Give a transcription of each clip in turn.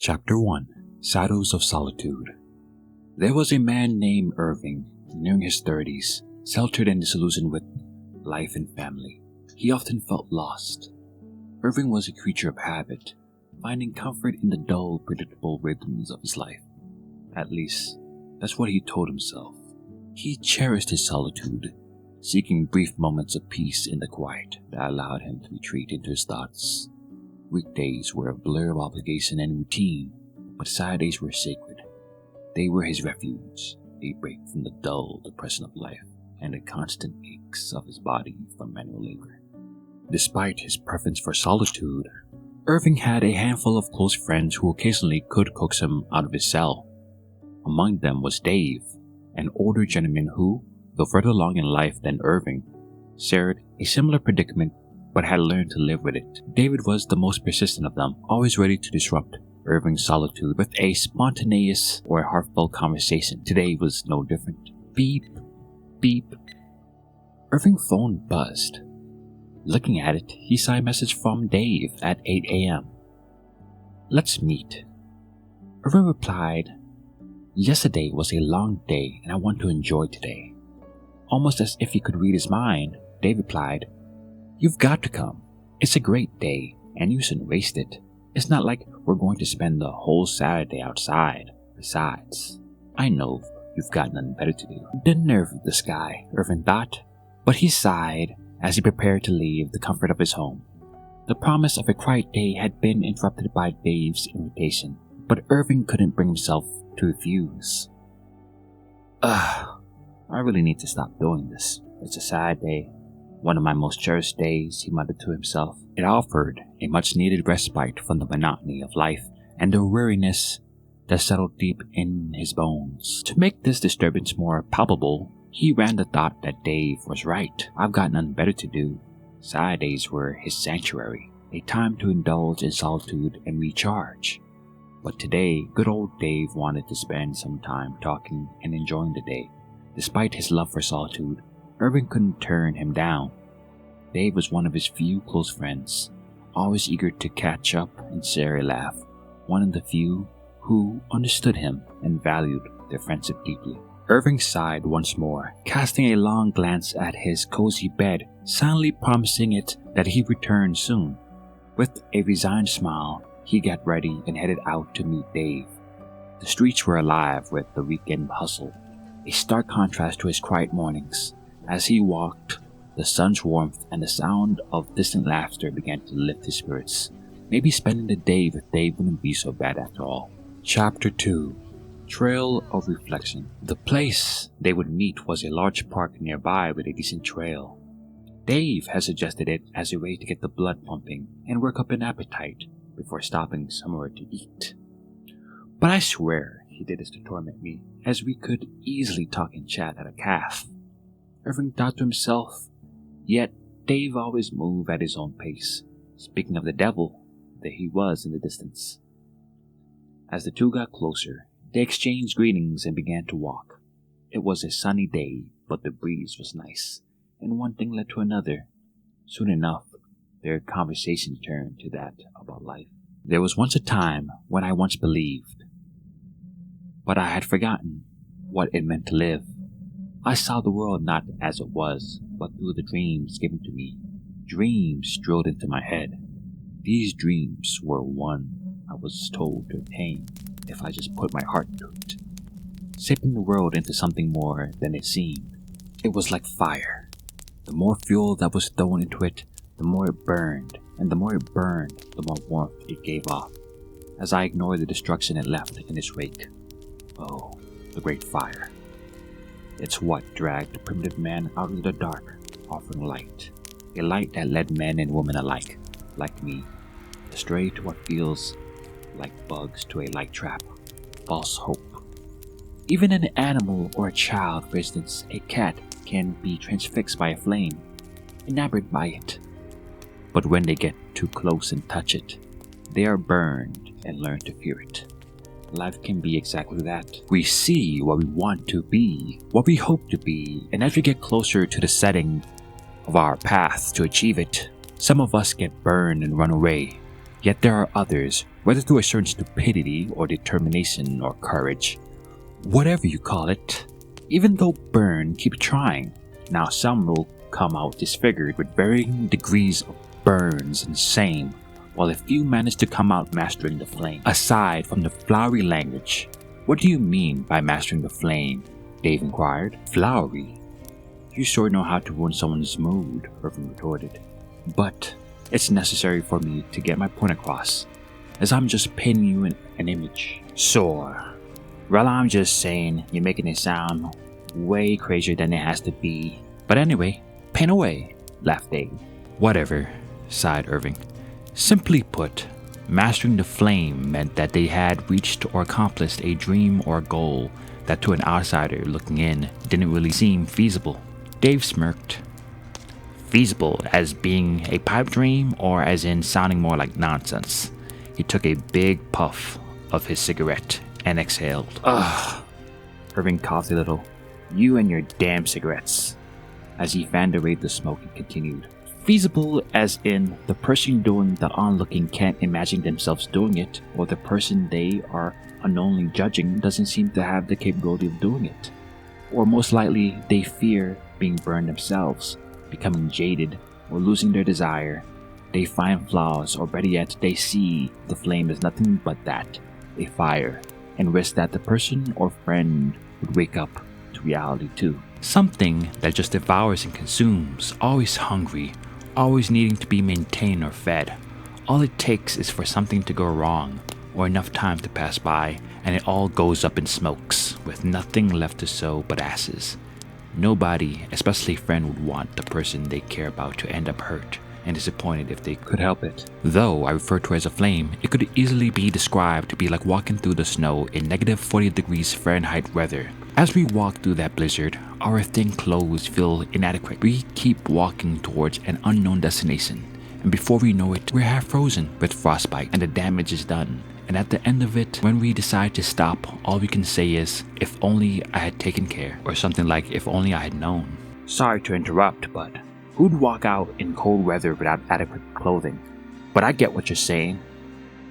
Chapter 1 Shadows of Solitude. There was a man named Irving, nearing his 30s, sheltered and disillusioned with life and family. He often felt lost. Irving was a creature of habit, finding comfort in the dull, predictable rhythms of his life. At least, that's what he told himself. He cherished his solitude, seeking brief moments of peace in the quiet that allowed him to retreat into his thoughts. Weekdays were a blur of obligation and routine, but Saturdays were sacred. They were his refuge, a break from the dull depression of life and the constant aches of his body from manual labor. Despite his preference for solitude, Irving had a handful of close friends who occasionally could coax him out of his cell. Among them was Dave, an older gentleman who, though further along in life than Irving, shared a similar predicament but had learned to live with it. David was the most persistent of them, always ready to disrupt Irving's solitude with a spontaneous or heartfelt conversation. Today was no different. Beep, beep. Irving's phone buzzed. Looking at it, he saw a message from Dave at 8 a.m. "Let's meet." Irving replied, "Yesterday was a long day and I want to enjoy today." Almost as if he could read his mind, Dave replied, "You've got to come. It's a great day and you shouldn't waste it. It's not like we're going to spend the whole Saturday outside. Besides, I know you've got nothing better to do." The nerve of this guy, Irving thought, but he sighed as he prepared to leave the comfort of his home. The promise of a quiet day had been interrupted by Dave's invitation, but Irving couldn't bring himself to refuse. I really need to stop doing this. It's a sad day. One of my most cherished days," he muttered to himself. It offered a much-needed respite from the monotony of life and the weariness that settled deep in his bones. To make this disturbance more palpable, he ran the thought that Dave was right. I've got nothing better to do. Saturdays were his sanctuary, a time to indulge in solitude and recharge. But today, good old Dave wanted to spend some time talking and enjoying the day. Despite his love for solitude, Irving couldn't turn him down. Dave was one of his few close friends, always eager to catch up and share a laugh, one of the few who understood him and valued their friendship deeply. Irving sighed once more, casting a long glance at his cozy bed, silently promising it that he'd return soon. With a resigned smile, he got ready and headed out to meet Dave. The streets were alive with the weekend hustle, a stark contrast to his quiet mornings. As he walked, the sun's warmth and the sound of distant laughter began to lift his spirits. Maybe spending the day with Dave wouldn't be so bad after all. Chapter 2 Trail of Reflection. The place they would meet was a large park nearby with a decent trail. Dave had suggested it as a way to get the blood pumping and work up an appetite before stopping somewhere to eat. But I swear he did this to torment me, as we could easily talk and chat at a cafe. Irving thought to himself, yet Dave always moved at his own pace. Speaking of the devil, there he was in the distance. As the two got closer, they exchanged greetings and began to walk. It was a sunny day, but the breeze was nice, and one thing led to another. Soon enough, their conversation turned to that about life. There was once a time when I once believed, but I had forgotten what it meant to live. I saw the world not as it was, but through the dreams given to me. Dreams drilled into my head. These dreams were one I was told to attain if I just put my heart into it, shaping the world into something more than it seemed. It was like fire. The more fuel that was thrown into it, the more it burned, and the more it burned, the more warmth it gave off, as I ignored the destruction it left in its wake. Oh, the great fire. It's what dragged the primitive man out of the dark, offering light. A light that led men and women alike, like me, astray to what feels like bugs to a light trap, false hope. Even an animal or a child, for instance, a cat, can be transfixed by a flame, enamored by it. But when they get too close and touch it, they are burned and learn to fear it. Life can be exactly that. We see what we want to be, what we hope to be, and as we get closer to the setting of our path to achieve it, some of us get burned and run away, Yet there are others, whether through a certain stupidity or determination or courage, whatever you call it, even though burn, keep trying. Now some will come out disfigured with varying degrees of burns and shame, while a few manage to come out mastering the flame. Aside from the flowery language, what do you mean by mastering the flame? Dave inquired. Flowery? You sure know how to ruin someone's mood, Irving retorted. But it's necessary for me to get my point across, as I'm just painting you an image. Sure. Well, I'm just saying, you're making it sound way crazier than it has to be. But anyway, paint away, laughed Dave. Whatever, sighed Irving. Simply put, mastering the flame meant that they had reached or accomplished a dream or goal that to an outsider looking in didn't really seem feasible. Dave smirked. Feasible as being a pipe dream or as in sounding more like nonsense? He took a big puff of his cigarette and exhaled. Ugh. Irving coughed a little. You and your damn cigarettes. As he fanned away the smoke and continued. Feasible as in the person doing the onlooking can't imagine themselves doing it, or the person they are unknowingly judging doesn't seem to have the capability of doing it. Or most likely they fear being burned themselves, becoming jaded, or losing their desire. They find flaws, or better yet, they see the flame as nothing but that, a fire, and risk that the person or friend would wake up to reality too. Something that just devours and consumes, always hungry, always needing to be maintained or fed. All it takes is for something to go wrong, or enough time to pass by, and it all goes up in smokes, with nothing left to sow but ashes. Nobody, especially a friend, would want the person they care about to end up hurt and disappointed if they could help it. Though I refer to it as a flame, it could easily be described to be like walking through the snow in negative 40 degrees Fahrenheit weather. As we walk through that blizzard, our thin clothes feel inadequate. We keep walking towards an unknown destination, and before we know it, we're half frozen with frostbite and the damage is done. And at the end of it, when we decide to stop, all we can say is, if only I had taken care, or something like, if only I had known. Sorry to interrupt, but who'd walk out in cold weather without adequate clothing? But I get what you're saying.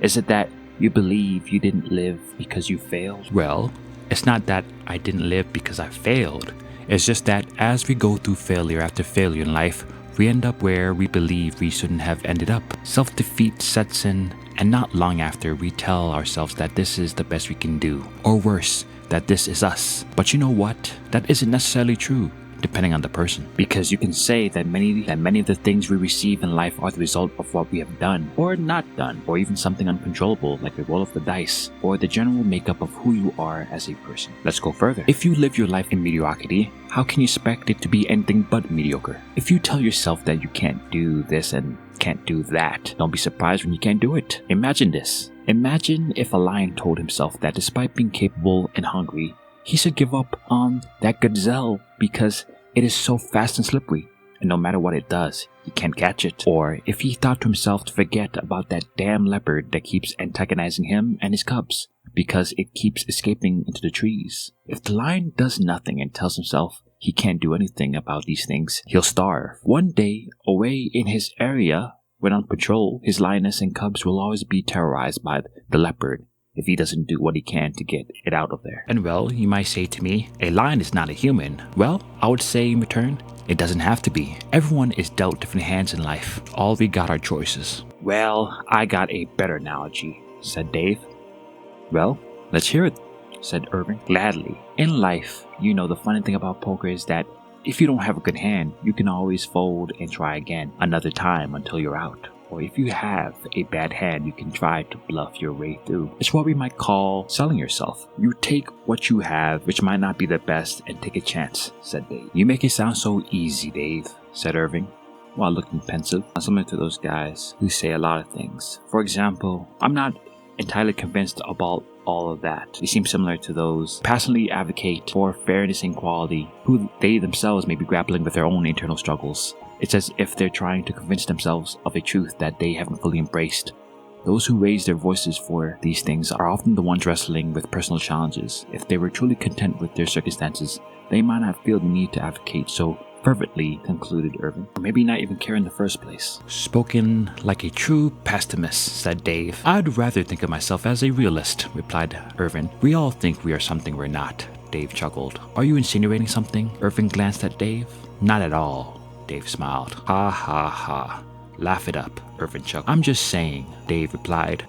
Is it that you believe you didn't live because you failed? Well, it's not that I didn't live because I failed. It's just that as we go through failure after failure in life, we end up where we believe we shouldn't have ended up. Self-defeat sets in, and not long after we tell ourselves that this is the best we can do, or worse, that this is us. But you know what? That isn't necessarily true, depending on the person. Because you can say that many of the things we receive in life are the result of what we have done, or not done, or even something uncontrollable like a roll of the dice, or the general makeup of who you are as a person. Let's go further. If you live your life in mediocrity, how can you expect it to be anything but mediocre? If you tell yourself that you can't do this and can't do that, don't be surprised when you can't do it. Imagine this. Imagine if a lion told himself that despite being capable and hungry, he should give up on that gazelle because it is so fast and slippery, and no matter what it does, he can't catch it. Or if he thought to himself to forget about that damn leopard that keeps antagonizing him and his cubs because it keeps escaping into the trees. If the lion does nothing and tells himself he can't do anything about these things, he'll starve. One day, away in his area, when on patrol, his lioness and cubs will always be terrorized by the leopard if he doesn't do what he can to get it out of there. And well, you might say to me, a lion is not a human. Well, I would say in return, it doesn't have to be. Everyone is dealt different hands in life. All we got are choices. Well, I got a better analogy, said Dave. Well, let's hear it, said Irving. Gladly. In life, you know, the funny thing about poker is that if you don't have a good hand, you can always fold and try again another time until you're out. Or if you have a bad hand, you can try to bluff your way through. It's what we might call selling yourself. You take what you have, which might not be the best, and take a chance, said Dave. You make it sound so easy, Dave, said Irving, while looking pensive. I'm similar to those guys who say a lot of things. For example, I'm not entirely convinced about all of that. They seem similar to those who passionately advocate for fairness and equality, who they themselves may be grappling with their own internal struggles. It's as if they're trying to convince themselves of a truth that they haven't fully embraced. Those who raise their voices for these things are often the ones wrestling with personal challenges. If they were truly content with their circumstances, they might not feel the need to advocate so fervently, concluded Irving. Or maybe not even care in the first place. Spoken like a true pessimist, said Dave. I'd rather think of myself as a realist, replied Irving. We all think we are something we're not, Dave chuckled. Are you insinuating something? Irving glanced at Dave. Not at all, Dave smiled. Ha ha ha. Laugh it up, Irving chuckled. I'm just saying, Dave replied.